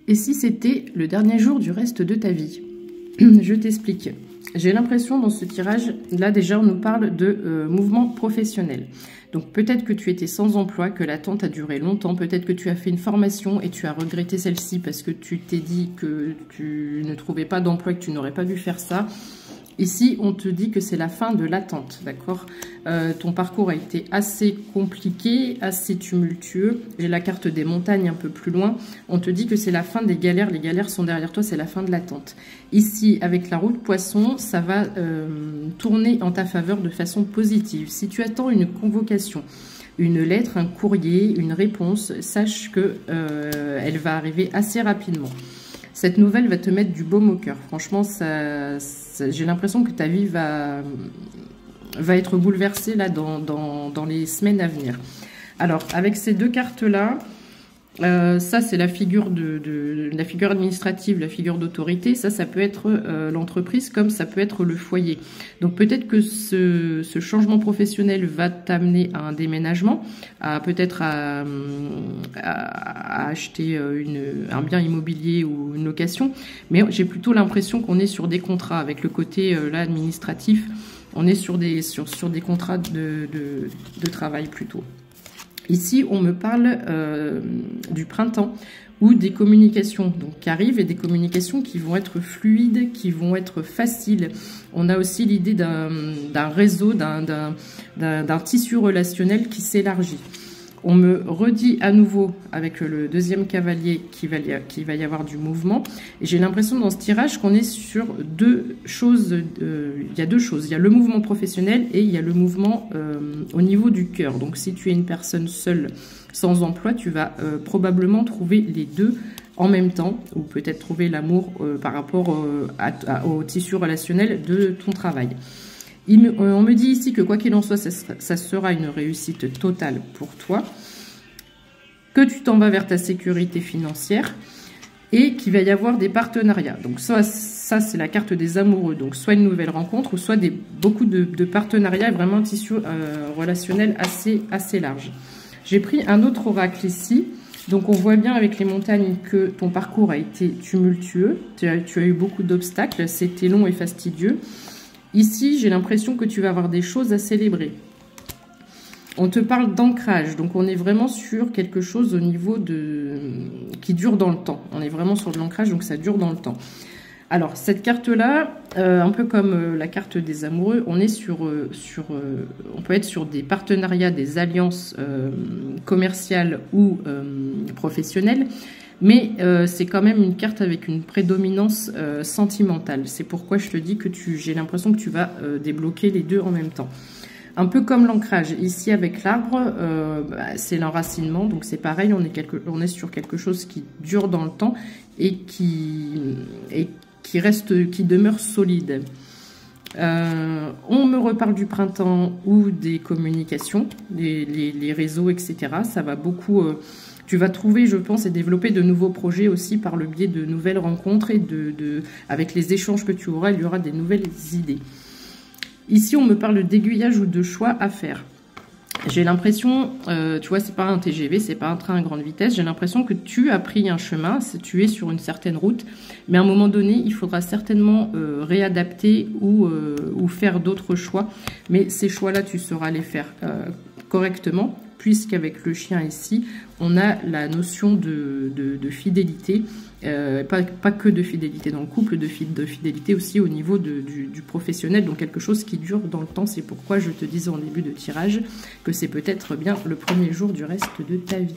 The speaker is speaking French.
Et si c'était le dernier jour du reste de ta vie? Je t'explique. J'ai l'impression dans ce tirage, là déjà on nous parle de mouvement professionnel. Donc peut-être que tu étais sans emploi, que l'attente a duré longtemps, peut-être que tu as fait une formation et tu as regretté celle-ci parce que tu t'es dit que tu ne trouvais pas d'emploi, que tu n'aurais pas dû faire ça. Ici, on te dit que c'est la fin de l'attente, d'accord? Ton parcours a été assez compliqué, assez tumultueux. J'ai la carte des montagnes un peu plus loin. On te dit que c'est la fin des galères. Les galères sont derrière toi, c'est la fin de l'attente. Ici, avec la roue de poisson, ça va tourner en ta faveur de façon positive. Si tu attends une convocation, une lettre, un courrier, une réponse, sache que elle va arriver assez rapidement. Cette nouvelle va te mettre du baume au cœur. Franchement, j'ai l'impression que ta vie va être bouleversée là, dans les semaines à venir. Alors, avec ces deux cartes-là, ça, c'est la figure la figure administrative, la figure d'autorité. Ça peut être l'entreprise comme ça peut être le foyer. Donc, peut-être que ce changement professionnel va t'amener à un déménagement, peut-être à acheter un bien immobilier ou une location. Mais j'ai plutôt l'impression qu'on est sur des contrats avec le côté là, administratif. On est sur des contrats de travail plutôt. Ici, on me parle du printemps ou des communications donc, qui arrivent et des communications qui vont être fluides, qui vont être faciles. On a aussi l'idée d'un réseau, d'un tissu relationnel qui s'élargit. On me redit à nouveau avec le deuxième cavalier qu'il va y avoir du mouvement. Et j'ai l'impression dans ce tirage qu'on est sur deux choses. Il y a deux choses. Il y a le mouvement professionnel et il y a le mouvement au niveau du cœur. Donc si tu es une personne seule sans emploi, tu vas probablement trouver les deux en même temps. Ou peut-être trouver l'amour par rapport au tissu relationnel de ton travail. On me dit ici que quoi qu'il en soit, ça sera une réussite totale pour toi, que tu t'en vas vers ta sécurité financière et qu'il va y avoir des partenariats. Donc ça c'est la carte des amoureux, donc soit une nouvelle rencontre ou soit beaucoup de partenariats, vraiment un tissu relationnel assez large. J'ai pris un autre oracle ici. Donc on voit bien avec les montagnes que ton parcours a été tumultueux, tu as eu beaucoup d'obstacles, c'était long et fastidieux. Ici, j'ai l'impression que tu vas avoir des choses à célébrer. On te parle d'ancrage, donc on est vraiment sur quelque chose au niveau qui dure dans le temps. On est vraiment sur de l'ancrage, donc ça dure dans le temps. Alors, cette carte-là, un peu comme la carte des amoureux, on est on peut être sur des partenariats, des alliances commerciales ou professionnelles. Mais c'est quand même une carte avec une prédominance sentimentale. C'est pourquoi je te dis que j'ai l'impression que tu vas débloquer les deux en même temps. Un peu comme l'ancrage. Ici, avec l'arbre, c'est l'enracinement. Donc, c'est pareil, on est sur quelque chose qui dure dans le temps et qui demeure solide. On me reparle du printemps ou des communications, les réseaux, etc. Ça va beaucoup... Tu vas trouver, je pense, et développer de nouveaux projets aussi par le biais de nouvelles rencontres et avec les échanges que tu auras, il y aura des nouvelles idées. Ici, on me parle d'aiguillage ou de choix à faire. J'ai l'impression, tu vois, c'est pas un TGV, c'est pas un train à grande vitesse. J'ai l'impression que tu as pris un chemin, tu es sur une certaine route, mais à un moment donné, il faudra certainement réadapter ou faire d'autres choix. Mais ces choix-là, tu sauras les faire correctement. Puisqu'avec le chien ici, on a la notion de fidélité, pas que de fidélité dans le couple, de fidélité aussi au niveau du professionnel, donc quelque chose qui dure dans le temps. C'est pourquoi je te disais en début de tirage que c'est peut-être bien le premier jour du reste de ta vie.